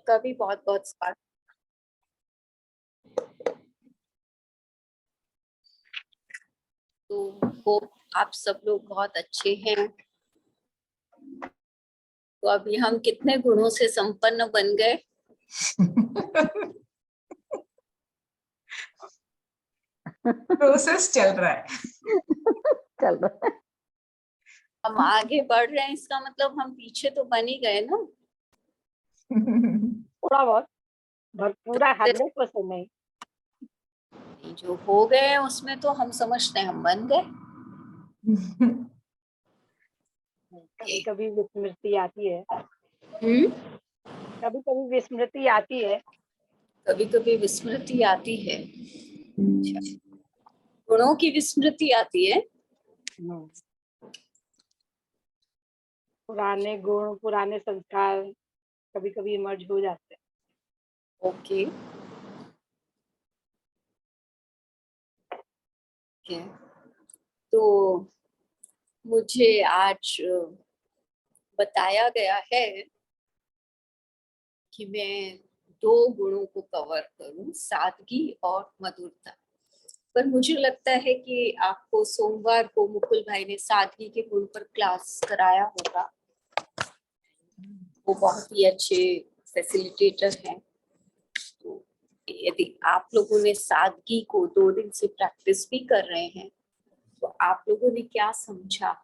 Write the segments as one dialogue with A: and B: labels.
A: का भी बहुत बहुत स्वागत। तो होप आप सब लोग बहुत अच्छे हैं। तो अभी हम कितने गुणों से संपन्न बन गए?
B: प्रोसेस चल रहा है।
C: चल रहा है।
A: हम आगे बढ़ रहे हैं, इसका मतलब हम पीछे तो बन ही गए ना।
C: थोड़ा बहुत, पूरा 100% नहीं।
A: जो हो गए हैं उसमें तो हम समझते हैं हम बन गए।
C: कभी कभी विस्मृति आती है।
A: कभी
C: कभी विस्मृति आती है।
A: कभी विस्मृति आती है। गुणों की विस्मृति आती है।
C: पुराने गुण, पुराने संस्कार कभी कभी इमर्ज हो जाते हैं।
A: ओके। तो मुझे आज बताया गया है कि मैं 2 गुणों को कवर करूं, सादगी और मधुरता। पर मुझे लगता है कि आपको सोमवार को मुकुल भाई ने सादगी के गुण पर क्लास कराया होगा। वो बहुत ही अच्छे फैसिलिटेटर हैं। तो यदि आप लोगों ने सादगी को 2 दिन से प्रैक्टिस भी कर रहे हैं तो आप लोगों ने क्या समझा?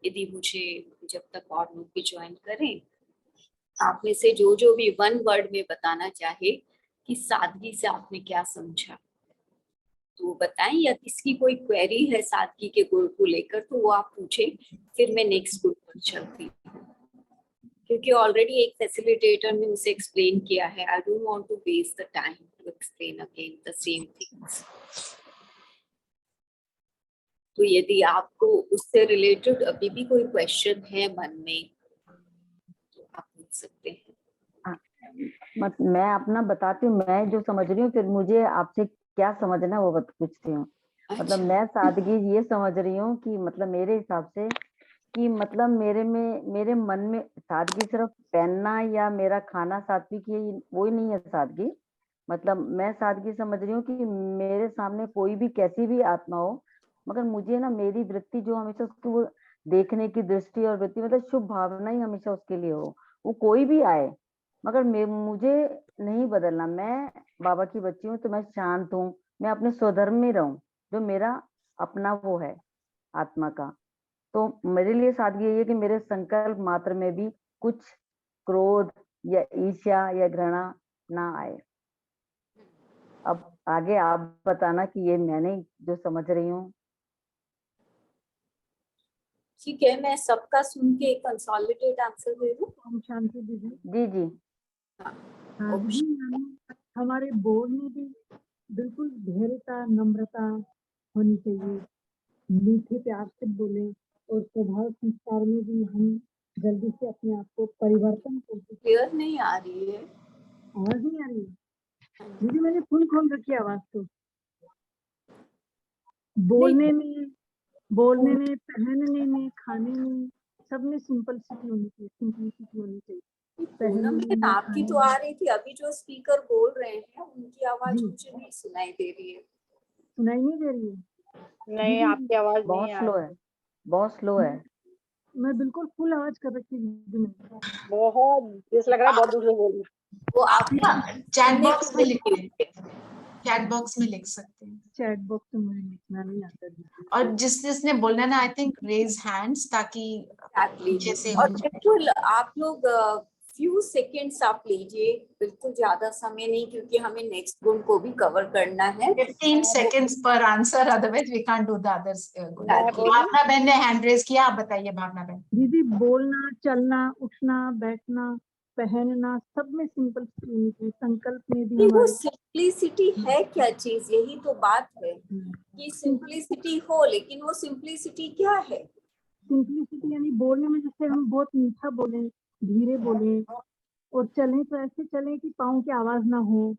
A: यदि मुझे जब तक और लोग भी ज्वाइन करें, आप में से जो जो भी 1 वर्ड में बताना चाहे कि सादगी से आपने क्या समझा तो बताएं, या किसकी कोई क्वेरी है सादगी के गुण को लेकर तो वो आप पूछें, फिर मैं नेक्स्ट गुण पर चलती हूँ। क्योंकि ऑलरेडी एक फैसिलिटेटर ने उसे एक्सप्लेन किया है। I don't want to waste the time to explain again the same things. तो यदि आपको उससे रिलेटेड अभी भी कोई क्वेश्चन है मन में तो आप पूछ सकते हैं।
C: मैं अपना बताती हूँ, मैं जो समझ रही हूँ, फिर मुझे आपसे क्या समझना है वो पूछती हूँ। मतलब मैं सादगी ये समझ रही हूँ कि मतलब मेरे हिसाब से कि मतलब मेरे मन में सादगी सिर्फ पहनना या मेरा खाना सादगी की वो ही नहीं है सादगी। मतलब मैं सादगी समझ रही हूँ कि मेरे सामने कोई भी कैसी भी आत्मा हो, मगर मुझे ना मेरी वृत्ति जो हमेशा उसकी वो देखने की दृष्टि और वृत्ति मतलब शुभ भावना ही हमेशा उसके लिए हो। वो कोई भी आए मगर मुझे नहीं बदलना। मैं बाबा की बच्ची हूँ तो मैं शांत हूँ, मैं अपने स्वधर्म में रहूं जो मेरा अपना वो है आत्मा का। तो मेरे लिए सादगी यही है कि मेरे संकल्प मात्र में भी कुछ क्रोध या ईर्ष्या या घृणा ना आए। अब आगे आप बताना कि ये मैंने जो समझ रही हूँ।
A: ठीक है, मैं सबका सुन के कंसोलिडेट आंसर दे दूं।
D: ओम शांति दीदी।
C: जी जी।
D: हाँ दीदी, हमारे बोल में भी बिल्कुल धैर्यता, नम्रता होनी चाहिए, मीठे प्यार से बोले, और स्वभाव संस्कार में भी हम जल्दी से अपने आप को परिवर्तन करते।
A: क्लियर नहीं आ रही है,
D: आवाज नहीं आ रही है दीदी? मैंने फुल खोल रखी आवाज तो। बोलने में, पहनने में, खाने में, सब में सिंपलिसिटी होनी चाहिए, सिंपलिसिटी होनी चाहिए।
A: पूनम
D: पहनने में,
A: आपकी तो आ रही थी, अभी जो स्पीकर बोल रहे हैं उनकी आवाज मुझे नहीं सुनाई दे रही है।
D: सुनाई नहीं दे रही है?
C: नहीं, आपकी आवाज बहुत स्लो है, बहुत स्लो है।
D: मैं बिल्कुल फुल आवाज कर रखी हूँ।
C: बहुत जैसे लग रहा है बहुत दूर से बोल रही।
A: वो आप
B: चैट बॉक्स में लिखिए, चैट बॉक्स में लिख सकते हैं।
D: चैट बॉक्स में मुझे लिखना नहीं आता दीदी।
B: और जिसने बोलना ना, आई थिंक रेज हैंड्स, ताकि पीछे से
A: और बिल्कुल आप लोग फ्यू सेकेंड्स आप लीजिए, बिल्कुल ज्यादा समय नहीं, क्योंकि हमें नेक्स्ट गुण को भी कवर करना है।
B: 15 seconds per answer, otherwise we can't do the others.
A: Exactly.
B: भावना बहन ने हैंड रेज किया, आप बताइए भावना बहन।
D: दीदी, बोलना, चलना, उठना, बैठना, पहनना, सब में सिंपल संकल्प में भी
A: वो
D: हमारे।
A: सिंपलिसिटी है क्या चीज, यही तो बात है कि सिंपलिसिटी हो, लेकिन वो सिंपलिसिटी क्या है?
D: सिंपलिसिटी यानी बोलने में जैसे हम बहुत मीठा बोले, धीरे बोले, और चले तो ऐसे चले कि पाँव की आवाज ना हो,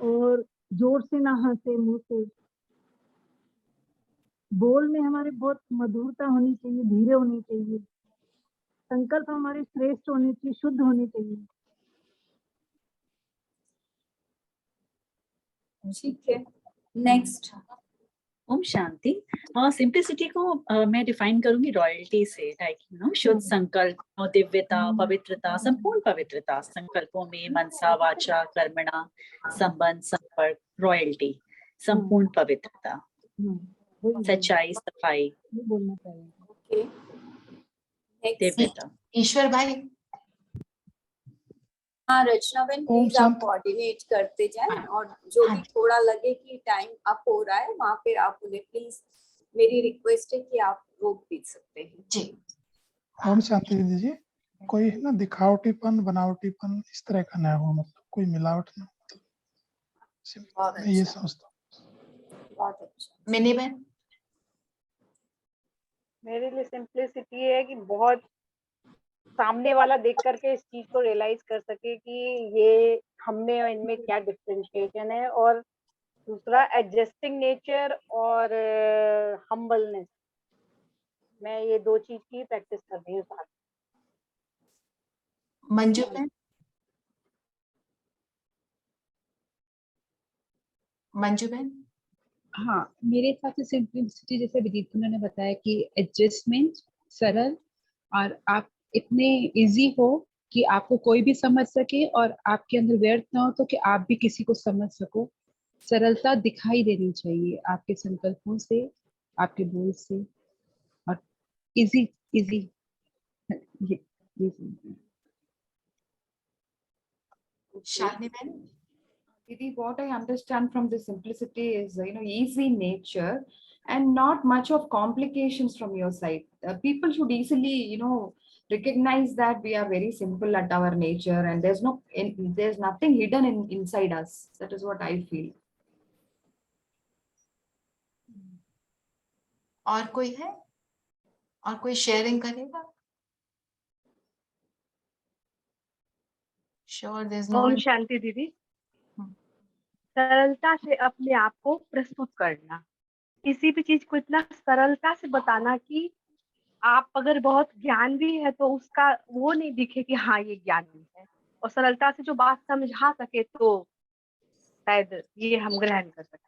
D: और जोर से ना हंसे मुंह से। बोल में हमारे बहुत मधुरता होनी चाहिए, धीरे होनी चाहिए। संकल्प हमारे श्रेष्ठ होने चाहिए, शुद्ध होने चाहिए।
A: ठीक है, नेक्स्ट।
E: ओम शांति। सिंप्लिसिटी को मैं डिफाइन करूंगी रॉयल्टी से, लाइक शुद्ध संकल्प, दिव्यता, पवित्रता, संपूर्ण पवित्रता, संकल्पों में मनसा वाचा कर्मणा, संबंध, संपर्क, रॉयल्टी, संपूर्ण पवित्रता, सच्चाई, सफाई,
D: बोलना चाहिए।
A: Okay, next.
E: दिव्यता।
B: ईश्वर भाई।
A: हाँ रचना बहन,
F: ओम
A: प्लीज आप
F: शांति।
A: कोऑर्डिनेट करते जाएं, और जो भी थोड़ा लगे कि टाइम अप हो रहा है वहां पे आप उन्हें प्लीज, मेरी रिक्वेस्ट है कि आप रोक भी सकते हैं।
B: जी।
F: ओम शांति दीदी जी। कोई है ना दिखावटीपन बनावटीपन इस तरह का ना हो, मतलब कोई मिलावट ना,
A: बहुत
F: मैं ये
A: अच्छा,
F: समझता हूँ।
A: बहुत अच्छा।
B: मिनी बहन।
G: मेरे लिए सिंप्लिसिटी है कि बहुत सामने वाला देख करके इस चीज को रियलाइज कर सके कि ये हमने और इनमें क्या डिफरेंशिएशन है, और दूसरा एडजस्टिंग नेचर और हम्बलनेस, मैं ये दो चीज की प्रैक्टिस कर रही हूँ साथ।
B: मंजू बहन। मंजू बहन।
H: हाँ, मेरे हिसाब से सिंप्लिसिटी जैसे विदीत ने बताया कि एडजस्टमेंट, सरल, और आप इतने इजी हो कि आपको कोई भी समझ सके और आपके अंदर व्यर्थ ना हो, तो कि आप भी किसी को समझ सको। सरलता दिखाई देनी चाहिए आपके संकल्पों से, आपके बोल से, और इजी इजी ये
B: शालिनी बहन।
I: Didi, what I understand from the simplicity is, easy nature and not much of complications from your side. People should easily, recognize that we are very simple at our nature, and there's nothing hidden inside us. That is what I feel.
B: और कोई है? और कोई sharing करेगा? Sure, there's no
J: ओम
B: one.
J: शांति दीदी। सरलता से अपने आप को प्रस्तुत करना, किसी भी चीज को इतना सरलता से बताना कि आप अगर बहुत ज्ञान भी है तो उसका वो नहीं दिखे कि हाँ ये ज्ञान भी है, और सरलता से जो बात समझा सके तो शायद ये हम ग्रहण कर सकते।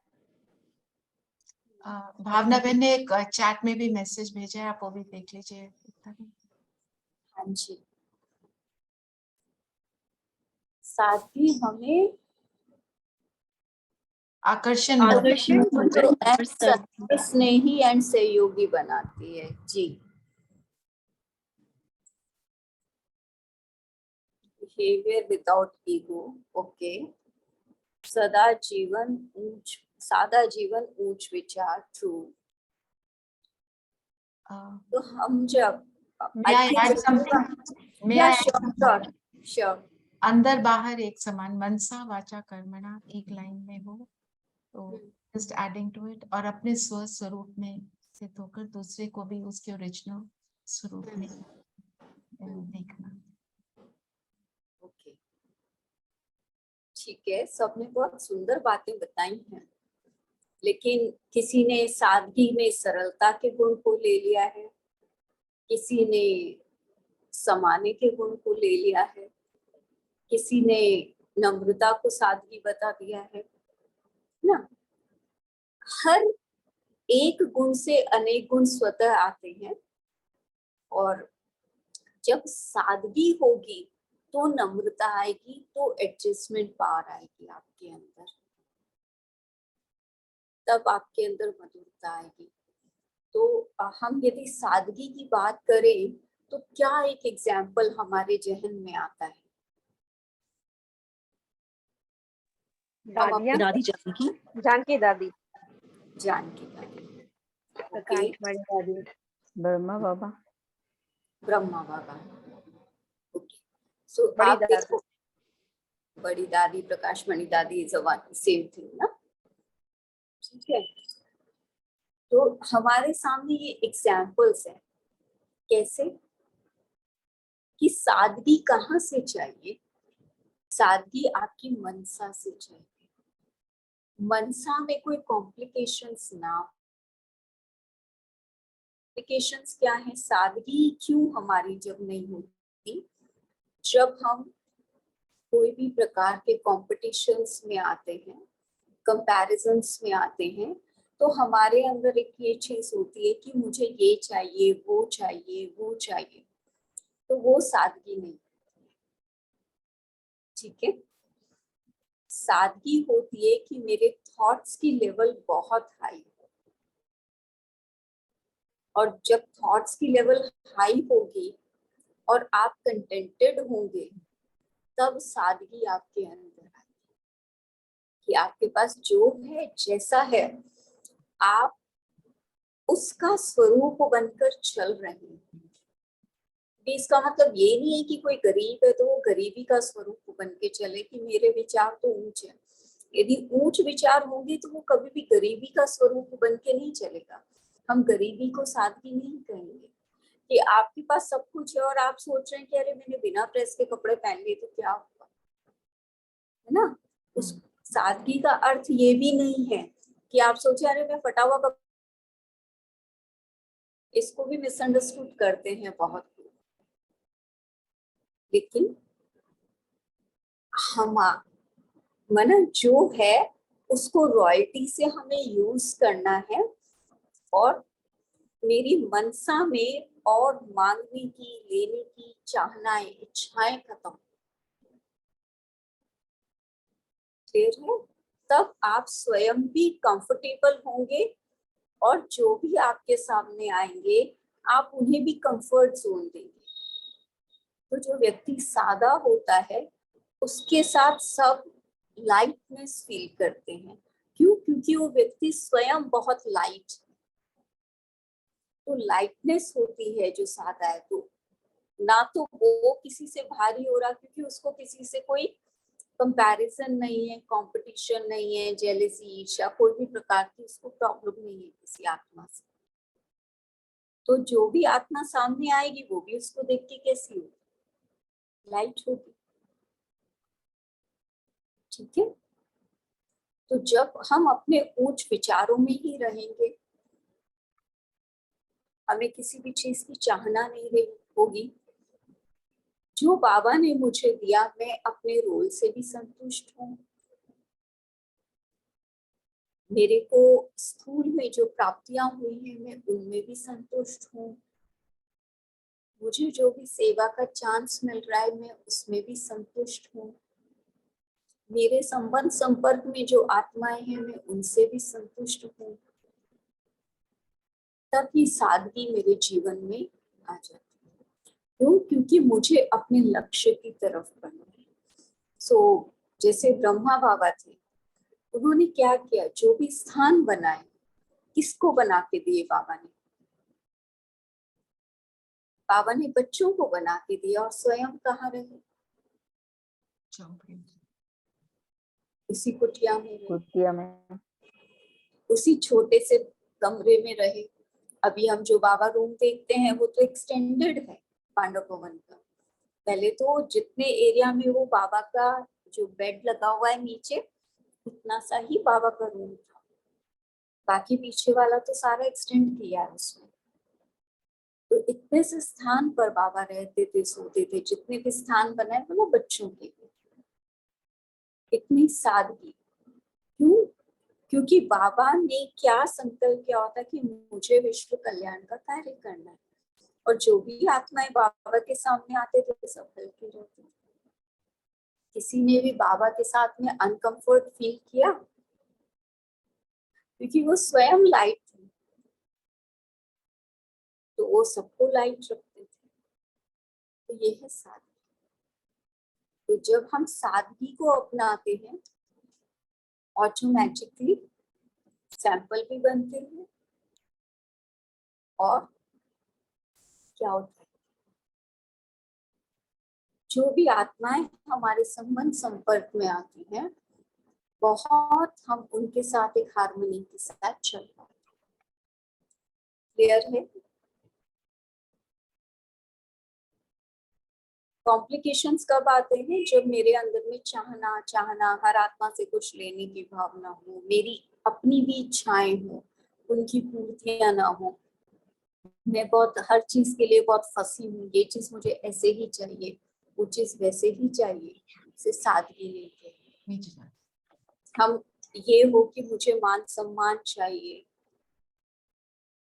B: भावना बहन ने एक चैट में भी मैसेज भेजा है, आप वो भी देख लीजिए।
A: हाँ जी, साथ ही हमें
B: आकर्षण
A: स्नेही एंड सहयोगी बनाती है। जी, बिहेवियर विदाउट ईगो। ओके, सादा जीवन ऊंच विचार, ट्रू। तो हम जब
B: अंदर बाहर एक समान, मनसा वाचा कर्मणा एक लाइन में हो, तो जस्ट एडिंग टू इट, और अपने स्व स्वरूप में स्थित होकर दूसरे को भी उसके ओरिजिनल स्वरूप में देखना।
A: ओके, ठीक है, सबने बहुत सुंदर बातें बताई हैं, लेकिन किसी ने सादगी में सरलता के गुण को ले लिया है, किसी ने समाने के गुण को ले लिया है, किसी ने नम्रता को सादगी बता दिया है ना। हर एक गुण से अनेक गुण स्वतः आते हैं, और जब सादगी होगी तो नम्रता आएगी, तो एडजस्टमेंट पावर आएगी आपके अंदर, तब आपके अंदर मधुरता आएगी। तो हम यदि सादगी की बात करें तो क्या एक एग्जाम्पल हमारे जहन में आता है?
E: दादी जानकी।
J: जानकी दादी।
A: जानकी दादी,
J: प्रकाश मणि दादी,
C: ब्रह्मा बाबा।
A: ब्रह्मा बाबा। ओके, सो
J: बड़ी
A: आप
J: दादी।
A: देखो, बड़ी दादी, प्रकाश मणि दादी इज सेम थिंग ना। ठीक है, तो हमारे सामने ये एग्जाम्पल्स हैं, कैसे कि सादगी कहाँ से चाहिए? सादगी आपकी मनसा से चाहिए। मनसा में कोई कॉम्प्लिकेशंस ना। कॉम्प्लिकेशंस क्या है? सादगी क्यों हमारी जब नहीं होती? जब हम कोई भी प्रकार के कॉम्पिटिशंस में आते हैं, कंपैरिजन्स में आते हैं तो हमारे अंदर एक ये चीज होती है कि मुझे ये चाहिए, वो चाहिए, वो चाहिए, तो वो सादगी नहीं। ठीक है, सादगी होती है कि मेरे थॉट्स की लेवल बहुत हाई हो, और जब थॉट्स की लेवल हाई होगी और आप कंटेंटेड होंगे, तब सादगी आपके अंदर आएगी कि आपके पास जो है, जैसा है, आप उसका स्वरूप बनकर चल रहे हैं। इसका मतलब ये नहीं है कि कोई गरीब है तो वो गरीबी का स्वरूप बन के चले कि मेरे विचार तो ऊंच है। यदि ऊंच विचार होंगे तो वो कभी भी गरीबी का स्वरूप बन के नहीं चलेगा। हम गरीबी को सादगी नहीं कहेंगे कि आपके पास सब कुछ है और आप सोच रहे हैं कि अरे मैंने बिना प्रेस के कपड़े पहन लिए तो क्या हुआ, है ना। उस सादगी का अर्थ ये भी नहीं है कि आप सोचे अरे मैं फटा हुआ कपड़ा, इसको भी मिसअंडरस्टूड करते हैं बहुत लोग। लेकिन हम मन जो है उसको रॉयल्टी से हमें यूज करना है, और मेरी मनसा में और मांगने की, लेने की चाहनाएं, इच्छाएं खत्म। क्लियर है? तब आप स्वयं भी कंफर्टेबल होंगे और जो भी आपके सामने आएंगे आप उन्हें भी कंफर्ट जोन देंगे। तो जो व्यक्ति सादा होता है उसके साथ सब लाइटनेस फील करते हैं। क्यों? क्योंकि वो व्यक्ति स्वयं बहुत लाइट है। तो लाइटनेस होती है जो सादा है, तो ना तो वो किसी से भारी हो रहा क्योंकि उसको किसी से कोई कंपैरिजन नहीं है, कंपटीशन नहीं है, जेलसी, ईर्ष्या, कोई भी प्रकार की उसको प्रॉब्लम नहीं है किसी आत्मा से। तो जो भी आत्मा सामने आएगी वो भी उसको देख के कैसी होगी? लाइट होगी। ठीक है, तो जब हम अपने ऊंच विचारों में ही रहेंगे, हमें किसी भी चीज की चाहना नहीं रही होगी। जो बाबा ने मुझे दिया मैं अपने रोल से भी संतुष्ट हूँ। मेरे को स्थूल में जो प्राप्तियां हुई हैं मैं उनमें भी संतुष्ट हूँ। मुझे जो भी सेवा का चांस मिल रहा है मैं उसमें भी संतुष्ट हूँ। मेरे संबंध संपर्क में जो आत्माएं हैं मैं उनसे भी संतुष्ट हूँ। तभी सादगी मेरे जीवन में आ जाती है। क्यों? क्योंकि मुझे अपने लक्ष्य की तरफ बढ़ना है। सो जैसे ब्रह्मा बाबा थे, उन्होंने क्या किया? जो भी स्थान बनाए, किसको बना के दिए बाबा ने? बाबा ने बच्चों को बना के दिया और स्वयं कहाँ रहे? उसी कुटिया में रहे,
C: कुटिया में।
A: उसी छोटे से कमरे में रहे। अभी हम जो बाबा रूम देखते हैं वो तो एक्सटेंडेड है पांडव भवन का। पहले तो जितने एरिया में वो बाबा का जो बेड लगा हुआ है नीचे, उतना सा ही बाबा का रूम था। बाकी पीछे वाला तो सारा एक्सटेंड किया है उसमें। तो इतने से स्थान पर बाबा रहते थे, सोते थे। जितने भी स्थान बनाए वो बच्चों के लिए। इतनी सादगी। क्यों? क्योंकि बाबा ने क्या संकल्प किया होता कि मुझे विश्व कल्याण का कार्य करना है, और जो भी आत्माएं बाबा के सामने आते थे सब हल्के रहते थे। किसी ने भी बाबा के साथ में अनकंफर्ट फील किया? क्योंकि वो स्वयं लाइट थे, तो वो सबको लाइट रखते थे। तो ये है सादगी। तो जब हम सादगी को अपनाते हैं, ऑटोमेटिकली सैंपल भी बनते हैं, और क्या होता है, जो भी आत्माएं हमारे संबंध संपर्क में आती हैं, बहुत हम उनके साथ एक हार्मनी के साथ चल पाते हैं। क्लियर है? कॉम्प्लिकेशंस कब आते हैं? जब मेरे अंदर में चाहना, हर आत्मा से कुछ लेने की भावना हो, मेरी अपनी भी इच्छाएं हो, उनकी पूर्तियां ना हो। मैं बहुत हर चीज के लिए बहुत फंसी हूँ, ये चीज मुझे ऐसे ही चाहिए, वो चीज वैसे ही चाहिए। से सादगी लेके हम ये हो कि मुझे मान सम्मान चाहिए,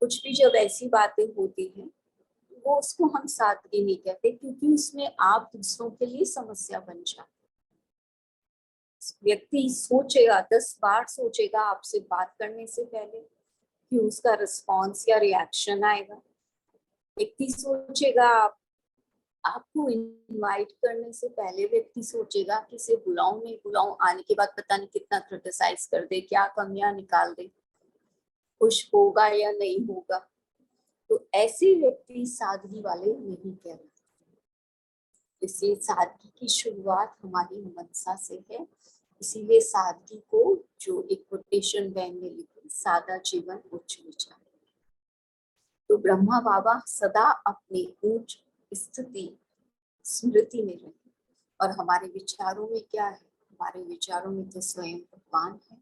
A: कुछ भी जब ऐसी बातें होती हैं वो उसको हम सादगी नहीं कहते, क्योंकि उसमें आप दूसरों के लिए समस्या बन जाते। व्यक्ति सोचेगा, 10 बार सोचेगा आपसे बात करने से पहले कि उसका रिस्पॉन्स या रिएक्शन आएगा। व्यक्ति सोचेगा आपको इनवाइट करने से पहले व्यक्ति सोचेगा कि इसे बुलाऊं नहीं बुलाऊं, आने के बाद पता नहीं कितना क्रिटिसाइज कर दे, क्या कमियां निकाल दे, खुश होगा या नहीं होगा। तो ऐसे व्यक्ति सादगी वाले नहीं कहलाते। इसलिए सादगी की शुरुआत हमारी मनसा से है। इसीलिए सादगी को जो एक कोटेशन बैन में लिखी, सादा जीवन उच्च विचार। तो ब्रह्मा बाबा सदा अपनी उच्च स्थिति स्मृति में रहे। और हमारे विचारों में क्या है? हमारे विचारों में तो स्वयं भगवान है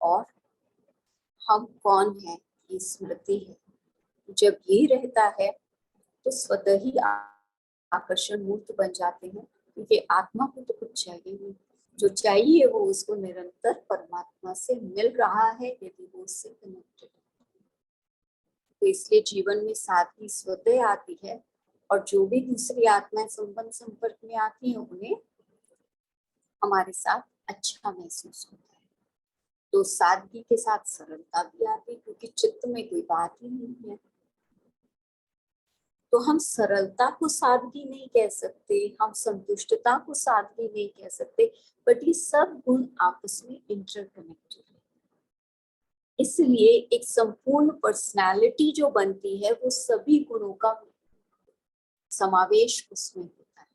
A: और हम कौन है ये स्मृति है। जब ये रहता है तो स्वतः ही आकर्षण मूर्त बन जाते हैं, क्योंकि आत्मा को तो कुछ चाहिए नहीं, जो चाहिए वो उसको निरंतर परमात्मा से मिल रहा है यदि वो उससे कनेक्टेड है। तो इसलिए जीवन में सादगी स्वतः आती है, और जो भी दूसरी आत्माएं संबंध संपर्क में आती हैं उन्हें हमारे साथ अच्छा महसूस होता है। तो सादगी के साथ सरलता भी आती है, क्योंकि चित्त में कोई बात ही नहीं है। तो हम सरलता को सादगी नहीं कह सकते, हम संतुष्टता को सादगी नहीं कह सकते, बट ये सब गुण आपस में इंटरकनेक्टेड है। इसलिए एक संपूर्ण पर्सनालिटी जो बनती है वो सभी गुणों का समावेश उसमें होता है।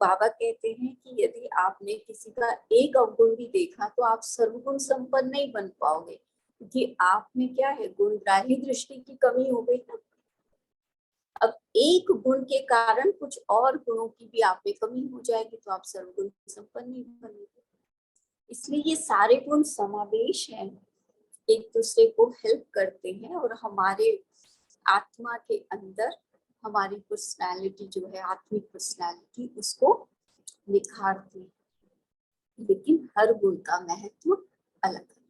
A: बाबा कहते हैं कि यदि आपने किसी का एक अवगुण भी देखा तो आप सर्वगुण संपन्न नहीं बन पाओगे, क्योंकि आप में क्या है, गुणग्राही दृष्टि की कमी हो गई ना। अब एक गुण के कारण कुछ और गुणों की भी आप में कमी हो जाएगी, तो आप सर्वगुण संपन्न नहीं बनेंगे। इसलिए ये सारे गुण समावेश हैं, एक दूसरे को हेल्प करते हैं, और हमारे आत्मा के अंदर हमारी पर्सनालिटी जो है, आत्मिक पर्सनालिटी, उसको निखारती है। लेकिन हर गुण का महत्व अलग है।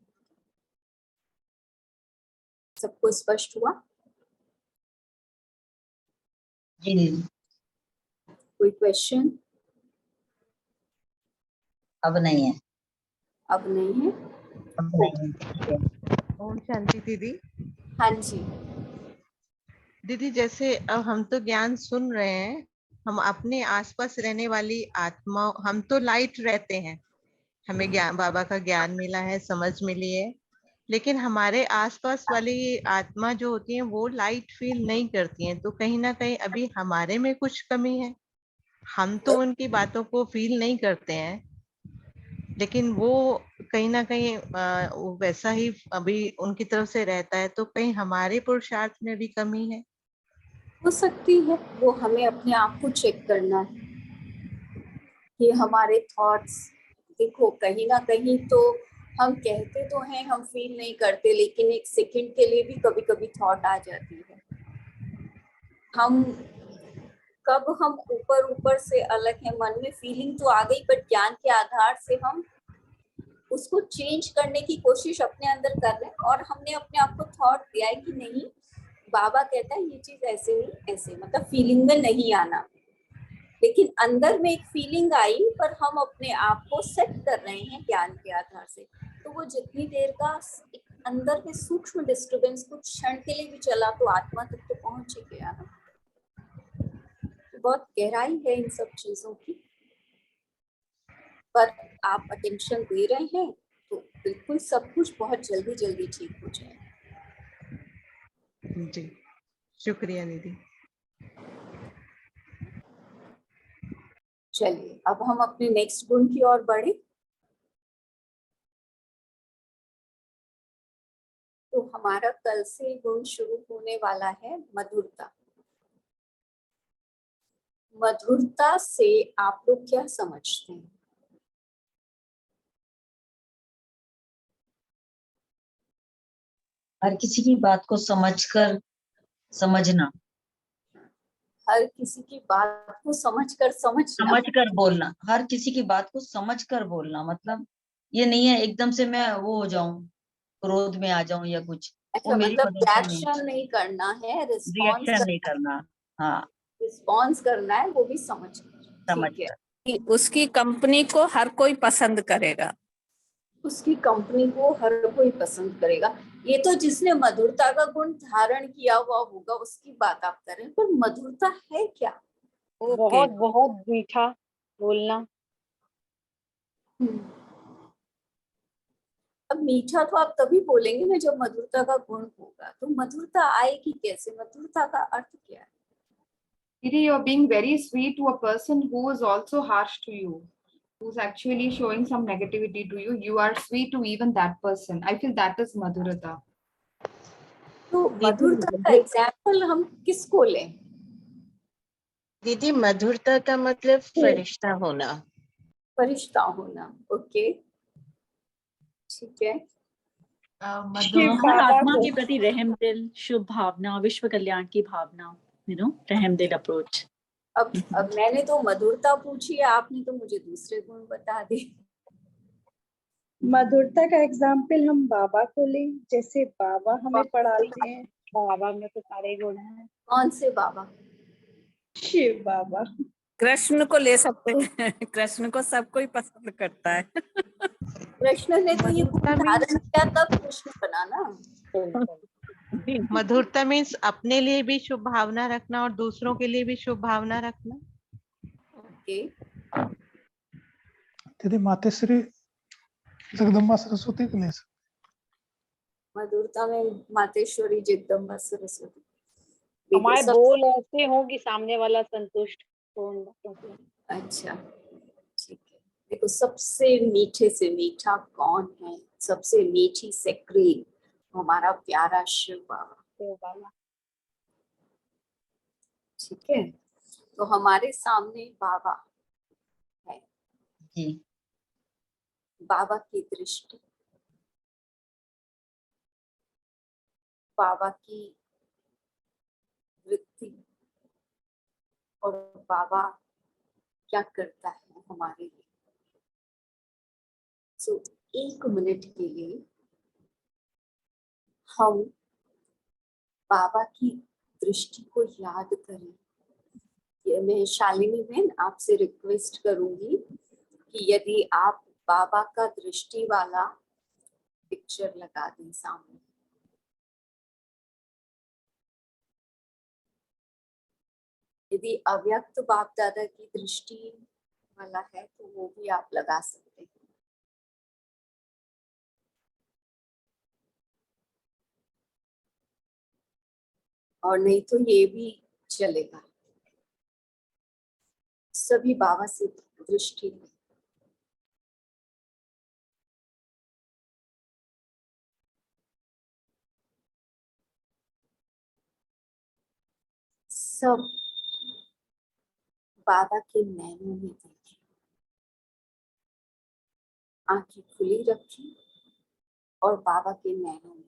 A: सबको स्पष्ट हुआ?
K: जी दीदी।
A: कोई क्वेश्चन?
K: अब नहीं है।
A: अब नहीं है?
K: अब नहीं है।
L: ओम शांति दीदी।
A: हाँ जी
L: दीदी, जैसे अब हम तो ज्ञान सुन रहे हैं, हम अपने आसपास रहने वाली आत्मा, हम तो लाइट रहते हैं, हमें ज्ञान, बाबा का ज्ञान मिला है, समझ मिली है, लेकिन हमारे आसपास वाली आत्मा जो होती है वो लाइट फील नहीं करती हैं, तो कहीं ना कहीं अभी हमारे में कुछ कमी है। हम तो उनकी बातों को फील नहीं करते हैं, लेकिन वो कहीं ना कहीं वो वैसा ही अभी उनकी तरफ से रहता है, तो कहीं हमारे पुरुषार्थ में भी कमी है।
A: हो सकती है, वो हमें अपने आप को चेक करना है कि हमारे थॉट्स, देखो कहीं ना कहीं तो हम कहते तो हैं हम फील नहीं करते, लेकिन एक सेकंड के लिए भी कभी कभी थॉट आ जाती है। हम ऊपर ऊपर से अलग है, मन में फीलिंग तो आ गई, बट ज्ञान के आधार से हम उसको चेंज करने की कोशिश अपने अंदर कर रहे हैं, और हमने अपने आप को थॉट दिया है कि नहीं, बाबा कहता है ये चीज ऐसे नहीं ऐसे, मतलब फीलिंग में नहीं आना। लेकिन अंदर में एक फीलिंग आई, पर हम अपने आप को सेट कर रहे हैं ज्ञान के आधार से। तो वो जितनी देर का एक अंदर में सूक्ष्म डिस्टर्बेंस कुछ क्षण के लिए भी चला, तो आत्मा तक तो पहुंच ही गया ना। तो बहुत गहराई है इन सब चीजों की, पर आप अटेंशन दे रहे हैं तो बिल्कुल सब कुछ बहुत जल्दी जल्दी ठीक हो जाएगा।
L: जी, शुक्रिया दीदी।
A: चलिए अब हम अपने नेक्स्ट गुण की ओर बढ़े। तो हमारा कल से गुण शुरू होने वाला है मधुरता। मधुरता से आप लोग क्या समझते हैं?
K: हर किसी की बात को समझकर समझना,
A: हर किसी की बात को समझकर समझना,
K: समझकर बोलना, हर किसी की बात को समझकर बोलना, मतलब ये नहीं है एकदम से मैं वो हो जाऊं, क्रोध में आ जाऊं या कुछ,
A: अच्छा,
K: वो मेरी
A: मतलब
K: वजह से नहीं,
A: रिएक्शन नहीं करना है, रिस्पॉन्स
K: रिएक्शन नहीं
A: करना
K: करना। हाँ,
A: है, रिस्पॉन्स करना है, वो भी समझ कर।
K: समझ
A: ठीक है।
K: कर।
M: कि उसकी कंपनी को हर कोई पसंद करेगा।
A: उसकी कंपनी को हर कोई पसंद करेगा, ये तो जिसने मधुरता का गुण धारण किया हुआ होगा उसकी बात आप कर रहे हैं, पर मधुरता है क्या?
M: ओके,
G: बहुत बहुत मीठा बोलना।
A: अब मीठा तो आप तभी बोलेंगे ना जब मधुरता का गुण होगा, तो मधुरता आएगी कैसे? मधुरता का अर्थ क्या है?
I: Didi, you're being very sweet to a person who is also harsh to you, who's actually showing some negativity to you. You are sweet to even that person. I feel that is Madhurata.
A: तो
L: दीदी
A: मधुरता का example हम किसको लें?
L: दीदी मधुरता का मतलब फरिश्ता होना।
A: फरिश्ता होना। ओके, ठीक है।
E: हर आत्मा के प्रति रहम दिल, शुभ भावना, विश्व कल्याण की भावना, रहम दिल अप्रोच।
A: अब मैंने तो मधुरता पूछी है, आपने तो मुझे दूसरे गुण बता दिए।
N: मधुरता का एग्जाम्पल हम बाबा को लें, जैसे बाबा हमें पढ़ाते हैं।
G: बाबा में तो सारे गुण हैं।
A: कौन से बाबा?
N: शिव बाबा।
M: कृष्ण को ले सकते हैं। कृष्ण को सब कोई पसंद करता है।
A: कृष्ण ने तो ये गुण धारण किया तब कृष्ण बना ना।
L: मधुरता मीन्स अपने लिए भी शुभ भावना रखना और दूसरों के लिए भी शुभ भावना रखना।
A: ओके,
F: दीदी मातेश्री जगदम्बा सरस्वती को ले सकते।
A: मधुरता में मातेश्वरी जगदम्बा सरस्वती।
G: हमारे बोल ऐसे हो कि सामने वाला संतुष्ट हो।
A: अच्छा, ठीक है। देखो, सबसे मीठे से मीठा कौन है? सबसे मीठी सेक्रेट हमारा प्यारा शिव बाबा। ठीक है, तो हमारे सामने बाबा है
K: जी।
A: बाबा की दृष्टि, बाबा की वृत्ति, और बाबा क्या करता है हमारे लिए। सो 1 मिनट के लिए हम बाबा की दृष्टि को याद करें। ये मैं शालिनी बहन आपसे रिक्वेस्ट करूंगी कि यदि आप बाबा का दृष्टि वाला पिक्चर लगा दें सामने। यदि अव्यक्त बाप दादा की दृष्टि वाला है तो वो भी आप लगा सकते हैं। और नहीं तो ये भी चलेगा। सभी बाबा से दृष्टि में सब बाबा के नैनों में देखें। आंखें खुली रखें और बाबा के नैनों में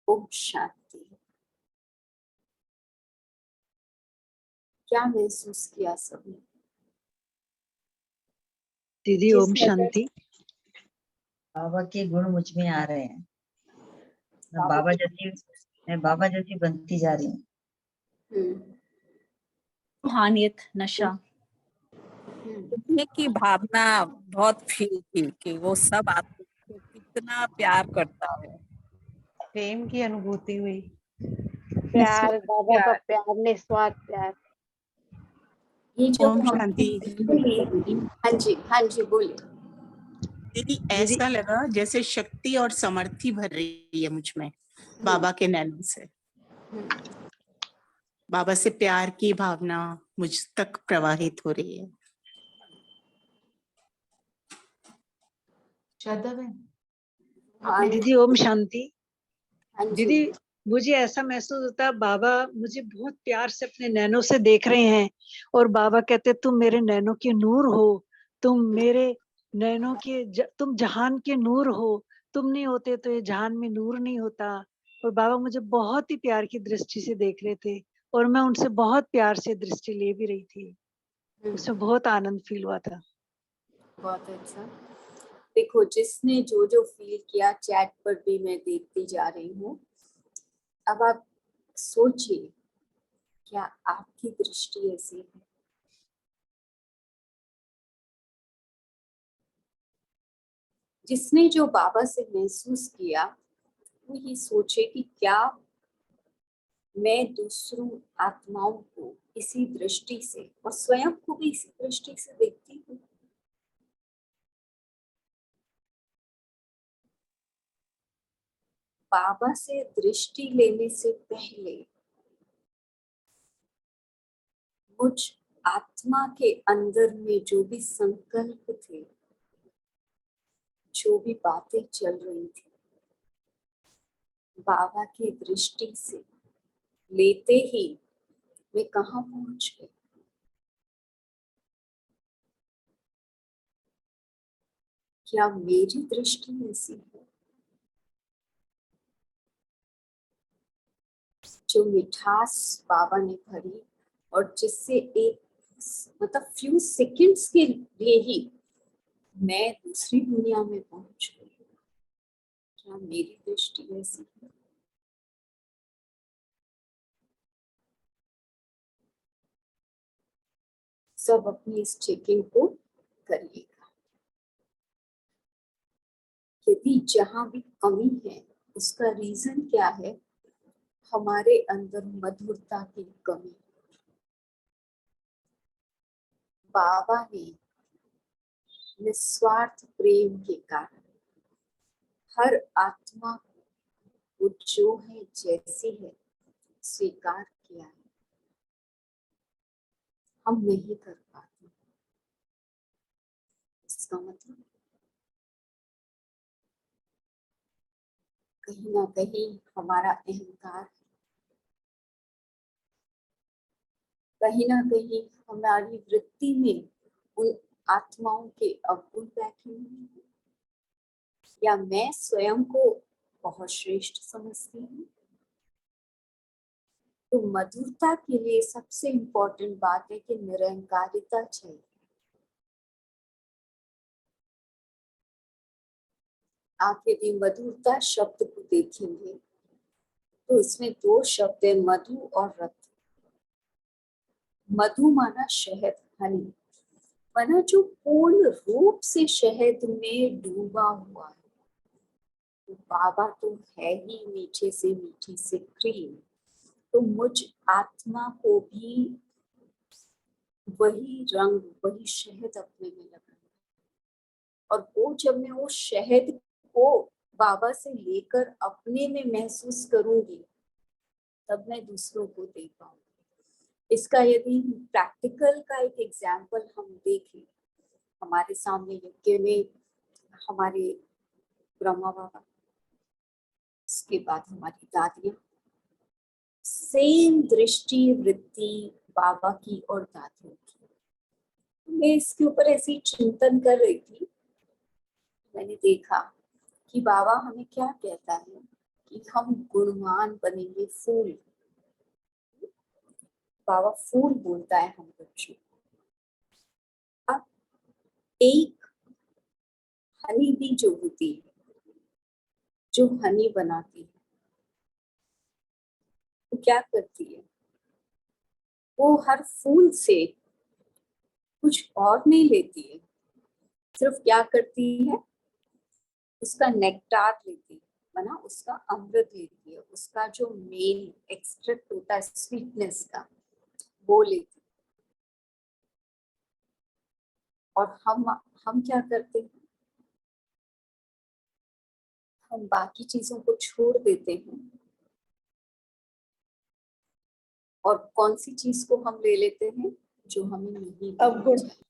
A: ओम शांति। क्या महसूस किया सबने?
K: दीदी
A: जिस
K: ओम
A: नजर-
K: शांति। बाबा के गुण मुझ में आ रहे हैं। मैं बाबा जैसी बनती जा रही हूँ।
E: रूहानियत, नशा,
M: की भावना बहुत फील की कि वो सब आपको कितना प्यार करता है।
L: प्रेम की अनुभूति हुई।
G: प्यार, बाबा का प्यार, निस्वार्थ प्यार।
A: ये जो
O: ओम
A: हम
O: शांति।
A: हाँ जी बोलिए
O: दीदी ऐसा लगा जैसे शक्ति और समर्थी भर रही है मुझ में बाबा के नैनों से। बाबा से प्यार की भावना मुझ तक प्रवाहित हो रही है।
K: दीदी ओम शांति।
A: हाँ जी।
K: दीदी मुझे ऐसा महसूस होता है बाबा मुझे बहुत प्यार से अपने नैनों से देख रहे हैं और बाबा कहते तुम मेरे नैनों के नूर हो, तुम मेरे नैनों के तुम जहान के नूर हो, तुम नहीं होते तो ये जहान में नूर नहीं होता। और बाबा मुझे बहुत ही प्यार की दृष्टि से देख रहे थे और मैं उनसे बहुत प्यार से दृष्टि ले भी रही थी। उसमें बहुत आनंद फील हुआ था।
A: बहुत अच्छा। देखो जिसने जो जो फील किया चैट पर भी मैं देखती जा रही हूँ। अब आप सोचिए क्या आपकी दृष्टि ऐसी है? जिसने जो बाबा से महसूस किया वो ये सोचे कि क्या मैं दूसरों आत्माओं को इसी दृष्टि से और स्वयं को भी इसी दृष्टि से देखती हूँ। बाबा से दृष्टि लेने से पहले मुझ आत्मा के अंदर में जो भी संकल्प थे, जो भी बातें चल रही थी, बाबा की दृष्टि से लेते ही मैं कहाँ पहुंच गई? क्या मेरी दृष्टि ऐसी है? जो मिठास बाबा ने भरी और जिससे एक मतलब फ्यू सेकंड्स के लिए ही मैं दूसरी दुनिया में पहुंच गई। क्या मेरी दृष्टि ऐसी है? सब अपनी इस चेकिंग को करिएगा। यदि जहां भी कमी है उसका रीजन क्या है? हमारे अंदर मधुरता की कमी। बाबा ने निस्वार्थ प्रेम के कारण हर आत्मा को जो है जैसी है स्वीकार किया है। हम नहीं कर पाते। इसका मतलब कहीं ना कहीं हमारा अहंकार, कहीं ना कहीं हमारी वृत्ति में उन आत्माओं के अवगुण बैठे हुए हैं, या मैं स्वयं को बहुत श्रेष्ठ समझती हूँ। तो मधुरता के लिए सबसे इम्पोर्टेंट बात है कि निरंकारिता चाहिए। आप यदि मधुरता शब्द को देखेंगे तो इसमें दो शब्द है, मधु और रत। मधु माना शहद, हनी, माना जो पूर्ण रूप से शहद में डूबा हुआ है। तो बाबा तो है ही मीठे से मीठी से क्रीम, तो मुझ आत्मा को भी वही रंग, वही शहद अपने में लगाना। और वो जब मैं वो शहद को बाबा से लेकर अपने में महसूस करूंगी तब मैं दूसरों को दे पाऊंगी। इसका यदि प्रैक्टिकल का एक एग्जाम्पल हम देखें, हमारे सामने यज्ञ में हमारे ब्रह्मा बाबा, उसके बाद हमारी दादियां, सेम दृष्टि वृत्ति बाबा की और दादियों की। मैं इसके ऊपर ऐसी चिंतन कर रही थी, मैंने देखा कि बाबा हमें क्या कहता है कि हम गुणवान बनेंगे, फूल। बाबा फूल बोलता है हम बच्चों को। अब एक हनी बी जो होती है, जो हनी बनाती है, वो क्या करती है? वो हर फूल से कुछ और नहीं लेती है, सिर्फ क्या करती है? उसका नेक्टार लेती है, माना उसका अमृत लेती है, उसका जो मेन एक्सट्रैक्ट होता है स्वीटनेस का, वो लेती है। और हम क्या करते हैं? हम बाकी चीजों को छोड़ देते हैं और कौन सी चीज को हम ले लेते हैं? जो हमें नहीं
N: अवगुण।
A: चाहिए।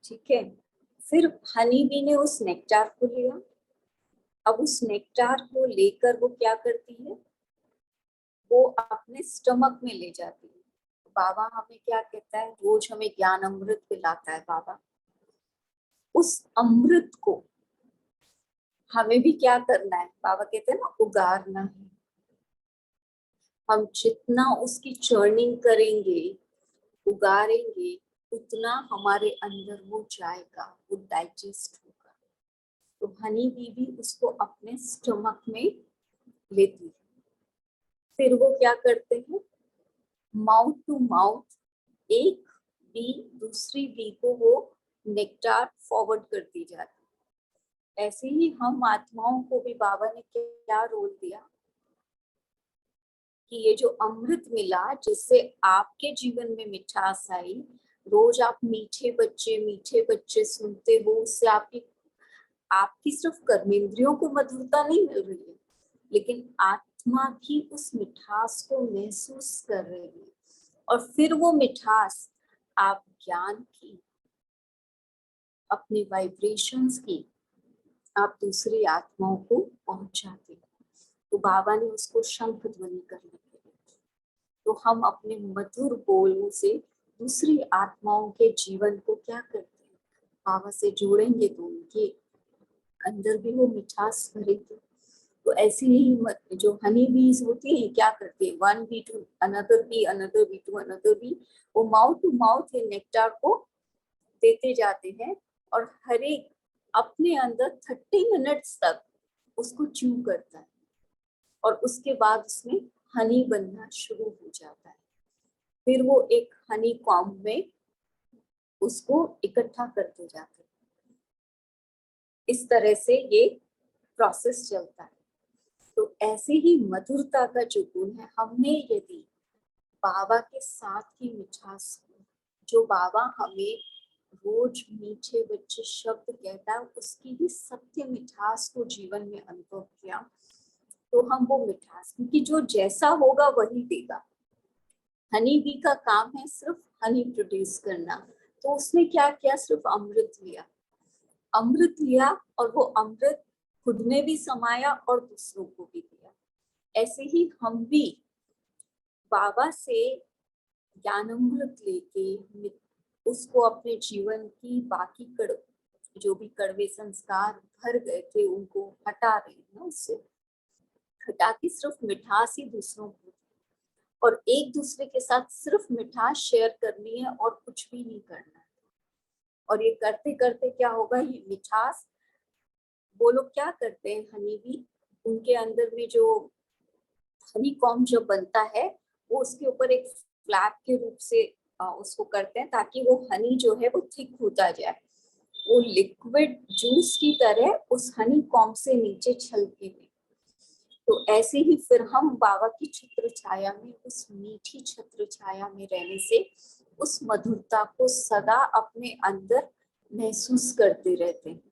A: ठीक है, फिर हनी बी ने उस नेक्टार को लिया। अब उस नेक्टार को लेकर वो क्या करती है? वो अपने स्टमक में ले जाती है। बाबा हमें क्या कहता है? रोज हमें ज्ञान अमृत पिलाता है बाबा। उस अमृत को हमें भी क्या करना है? बाबा कहते हैं ना, उगारना है। हम जितना उसकी चर्निंग करेंगे, उगारेंगे, उतना हमारे अंदर वो जाएगा, वो डाइजेस्ट होगा। तो हनी बी भी उसको अपने स्टमक में लेती है। फिर वो क्या करते हैं? माउथ टू माउथ एक बी दूसरी बी को वो नेक्टार फॉरवर्ड करती जाती है। ऐसे ही हम आत्माओं को भी बाबा ने क्या रोल दिया कि ये जो अमृत मिला, जिससे आपके जीवन में मिठास आई, रोज आप मीठे बच्चे सुनते हो, उससे आपकी सिर्फ कर्मेंद्रियों को मधुरता नहीं मिल रही है, लेकिन आत्मा भी उस मिठास को महसूस कर रही है। और फिर वो मिठास आप ज्ञान की, अपने वाइब्रेशंस की, आप दूसरी आत्माओं को पहुंचाते हो। तो बाबा ने उसको शंख ध्वनि करने के लिए, तो हम अपने मधुर बोलों से दूसरी आत्माओं के जीवन को क्या करते हैं? बाबा से जोड़ेंगे तो उनके अंदर भी वो मिठास भरेगी। तो ऐसी ही जो हनी बीज होती है, क्या करती है? One bee to another bee, another bee to another bee, वो माउथ टू माउथ ये नेक्टार को देते जाते हैं और हर एक अपने अंदर 30 मिनट्स तक उसको च्यू करता है और उसके बाद उसमें हनी बनना शुरू हो जाता है। फिर वो एक हनी कॉम्ब में उसको इकट्ठा करते जाते हैं। इस तरह से ये प्रोसेस चलता है। तो ऐसे ही मधुरता का जो गुण है, हमने यदि बाबा के साथ की मिठास, जो बाबा हमें रोज मीठे बच्चे शब्द कहता है, उसकी ही सत्य मिठास को जीवन में अनुभव किया, तो हम वो मिठास, क्योंकि जो जैसा होगा वही देगा। हनी बी का काम है सिर्फ हनी प्रोड्यूस करना, तो उसने क्या किया? सिर्फ अमृत लिया और वो अमृत खुद में भी समाया और दूसरों को भी दिया। ऐसे ही हम भी बाबा से ज्ञान अमृत लेके उसको अपने जीवन की बाकी जो भी कड़वे संस्कार भर गए थे उनको हटा रहे हैं, उससे हटा के सिर्फ मिठास ही दूसरों को, और एक दूसरे के साथ सिर्फ मिठास शेयर करनी है और कुछ भी नहीं करना है। और ये करते करते क्या होगा? ये मिठास, वो लोग क्या करते हैं, हनी भी, उनके अंदर में जो हनी कॉम्ब जब बनता है, वो उसके ऊपर एक फ्लैप के रूप से उसको करते हैं, ताकि वो हनी जो है वो थिक होता जाए, वो लिक्विड जूस की तरह उस हनी कॉम्ब से नीचे छलके में। तो ऐसे ही फिर हम बाबा की छत्र छाया में, उस मीठी छत्र छाया में रहने से उस मधुरता को सदा अपने अंदर महसूस करते रहते हैं।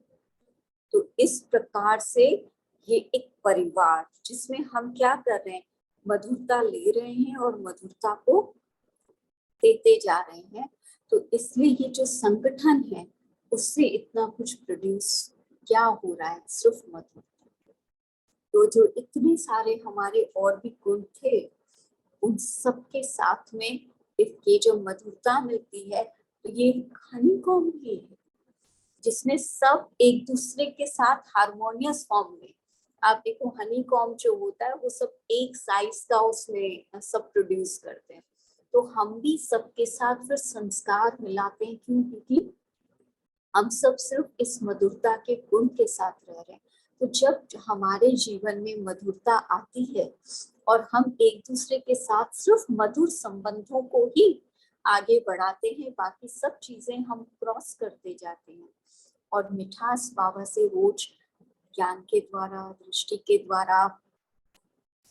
A: तो इस प्रकार से ये एक परिवार, जिसमें हम क्या कर रहे हैं? मधुरता ले रहे हैं और मधुरता को देते जा रहे हैं। तो इसलिए ये जो संगठन है, उससे इतना कुछ प्रोड्यूस क्या हो रहा है? सिर्फ मधुरता। तो जो इतने सारे हमारे और भी गुण थे, उन सब के साथ में ये जो मधुरता मिलती है, तो ये हनी कॉम्ब ही है, जिसने सब एक दूसरे के साथ हार्मोनियस फॉर्म में आप देखो हनी कॉम जो होता है वो सब एक साइज का उसमें सब प्रोड्यूस करते हैं। तो हम भी सबके साथ फिर संस्कार मिलाते हैं, क्यों? क्योंकि हम सब सिर्फ इस मधुरता के गुण के साथ रह रहे हैं। तो जब हमारे जीवन में मधुरता आती है और हम एक दूसरे के साथ सिर्फ मधुर संबंधों को ही आगे बढ़ाते हैं, बाकी सब चीजें हम क्रॉस करते जाते हैं। और मिठास बाबा से रोज ज्ञान के द्वारा, दृष्टि के द्वारा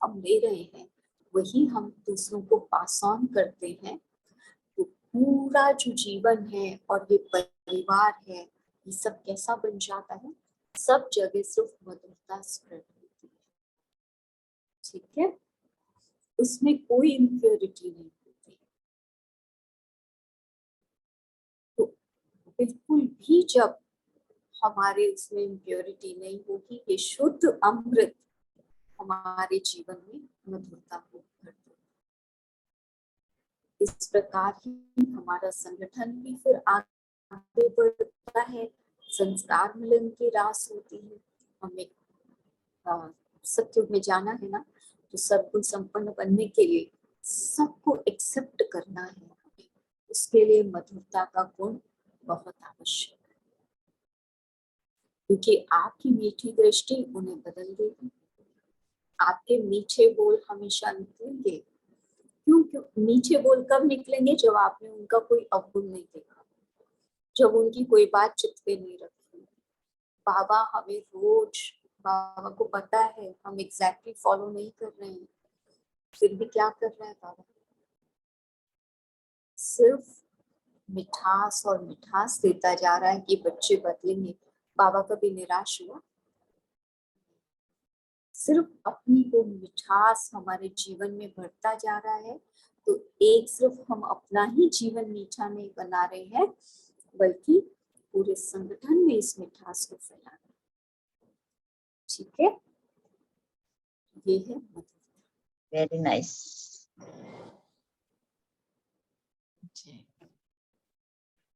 A: हम ले रहे हैं, वही हम दूसरों को पास ऑन करते हैं। तो पूरा जो जीवन है और ये परिवार है, ये सब कैसा बन जाता है? सब जगह सिर्फ मधुरता स्प्रेड होती है, ठीक है? उसमें कोई इम्प्योरिटी नहीं होती। तो बिल्कुल भी जब हमारे उसमें इम्प्योरिटी नहीं होगी, ये शुद्ध अमृत हमारे जीवन में मधुरता को भर देगा। इस प्रकार ही हमारा संगठन भी फिर आगे बढ़ता है, संस्कार मिलन की रास होती है। हमें सत्युग में जाना है ना, तो सर्वगुण संपन्न बनने के लिए सबको एक्सेप्ट करना है हमें। उसके लिए मधुरता का गुण बहुत आवश्यक है, क्योंकि आपकी मीठी दृष्टि उन्हें बदल देगी। आपके मीठे बोल हमेशा निकलेंगे। क्यों मीठे बोल कब निकलेंगे? जब आपने उनका कोई अवगुण नहीं देखा, जब उनकी कोई बात चित्त पे नहीं रखी। बाबा हमें रोज, बाबा को पता है हम एग्जैक्टली फॉलो नहीं कर रहे हैं, फिर भी क्या कर रहा है बाबा? सिर्फ मिठास और मिठास देता जा रहा है कि बच्चे बदलेंगे। बाबा कभी निराश हुआ? सिर्फ अपनी वो मिठास हमारे जीवन में बढ़ता जा रहा है। तो एक सिर्फ हम अपना ही जीवन मीठा नहीं बना रहे हैं, बल्कि पूरे संगठन में इस मिठास को फैला रहे हैं, ठीक है? ये है मधुरता।
C: Very nice.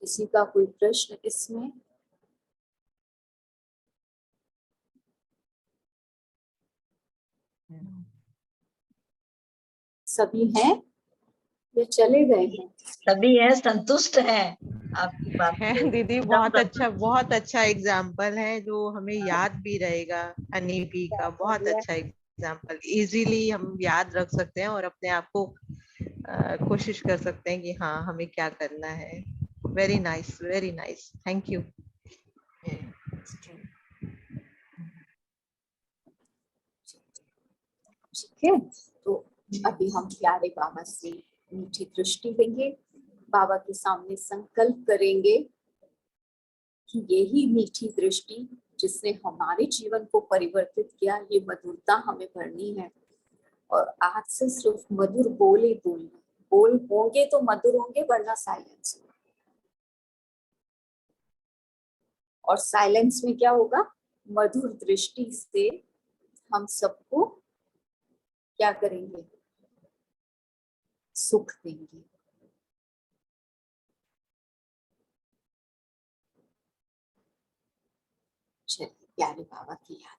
A: किसी का कोई प्रश्न इसमें? सभी हैं या चले गए हैं?
C: सभी है, संतुष्ट है आपकी बात
L: है
C: से।
L: दीदी, बहुत अच्छा एग्जाम्पल है जो हमें याद भी रहेगा। हनीबी का बहुत अच्छा एग्जाम्पल, इजीली हम याद रख सकते हैं और अपने आप को कोशिश कर सकते हैं कि हाँ हमें क्या करना है। Very nice, thank you.
A: ठीक है, तो अभी हम प्यारे बाबा से मीठी दृष्टि देंगे। बाबा के सामने संकल्प करेंगे कि यही मीठी दृष्टि जिसने हमारे जीवन को परिवर्तित किया, ये मधुरता हमें भरनी है। और आज से सिर्फ मधुर बोल ही बोलना। बोल होंगे तो मधुर होंगे, वरना साइलेंस होगा। और साइलेंस में क्या होगा? मधुर दृष्टि से हम सबको क्या करेंगे? सुख देंगे। चलिए प्यारे बाबा की याद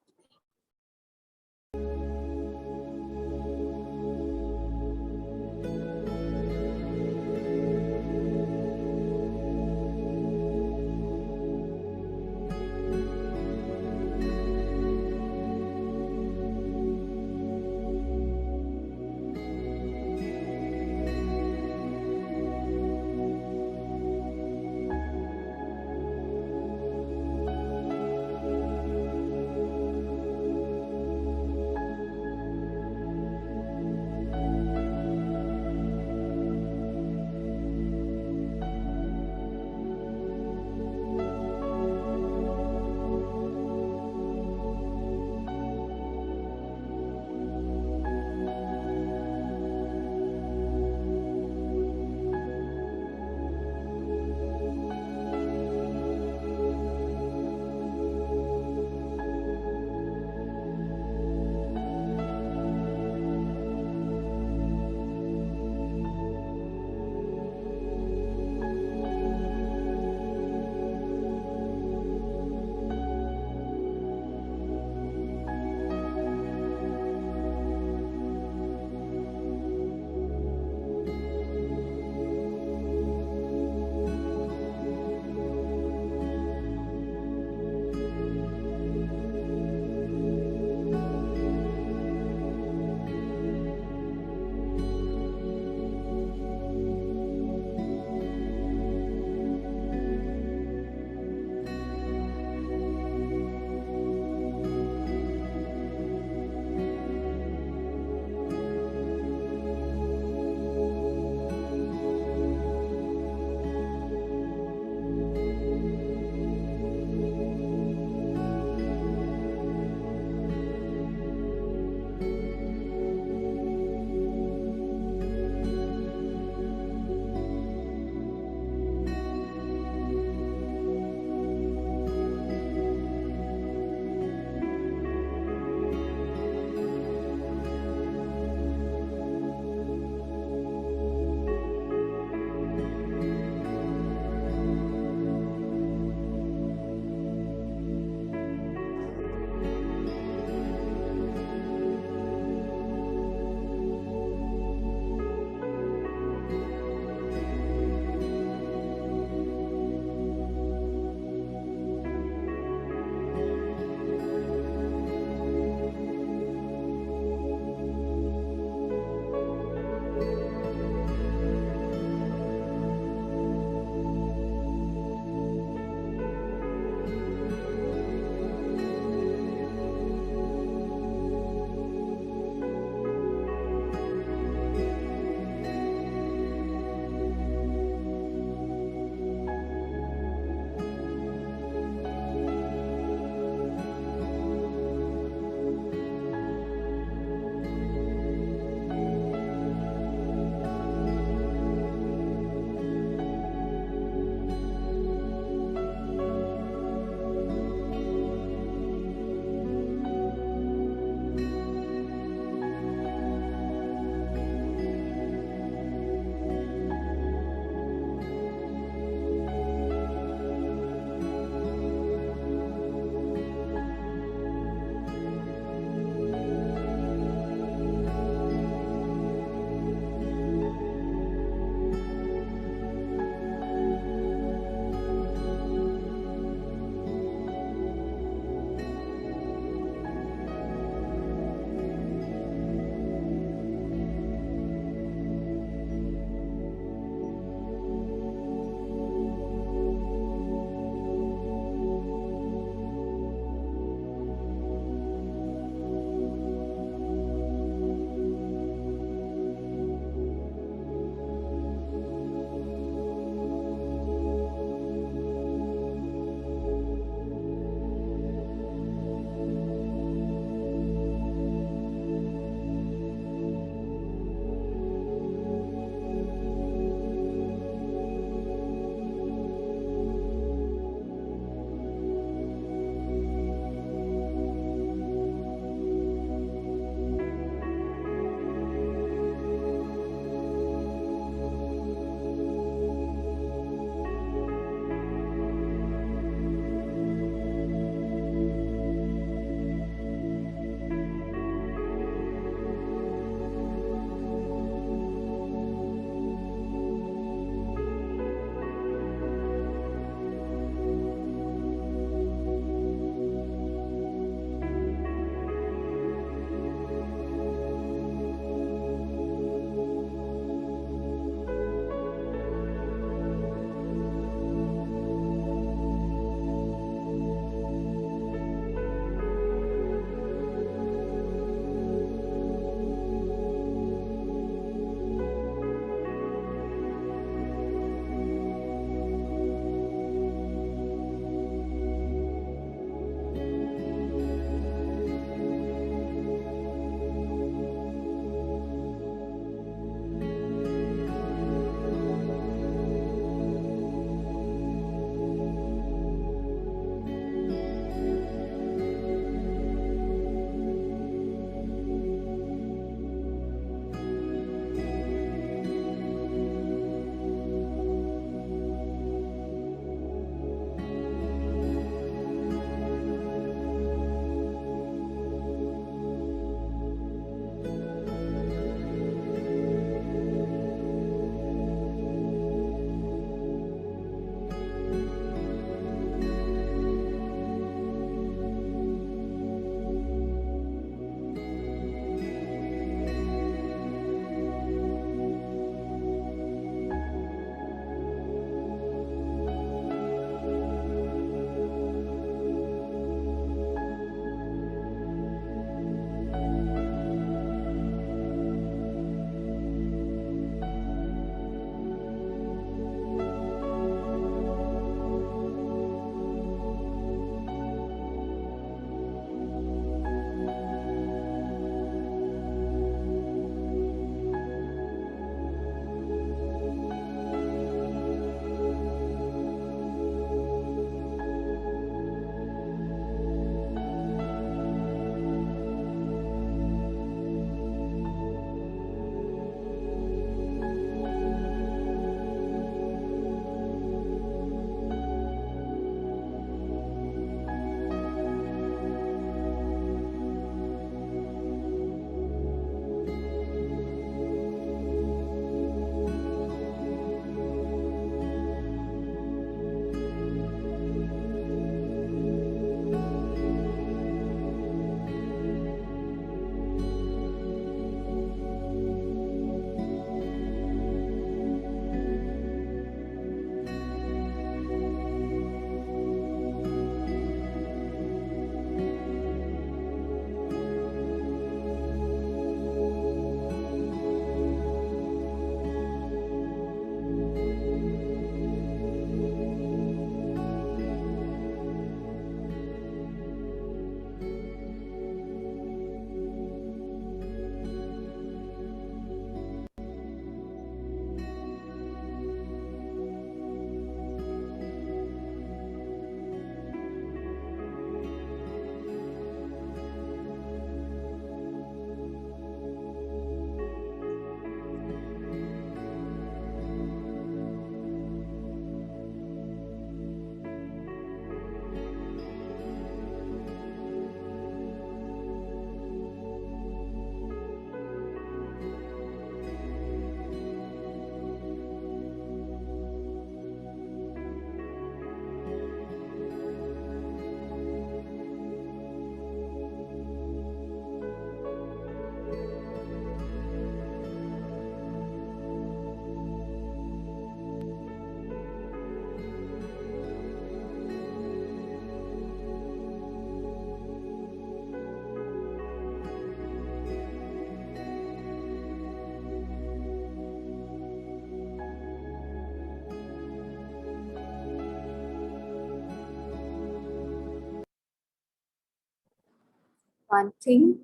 A: one thing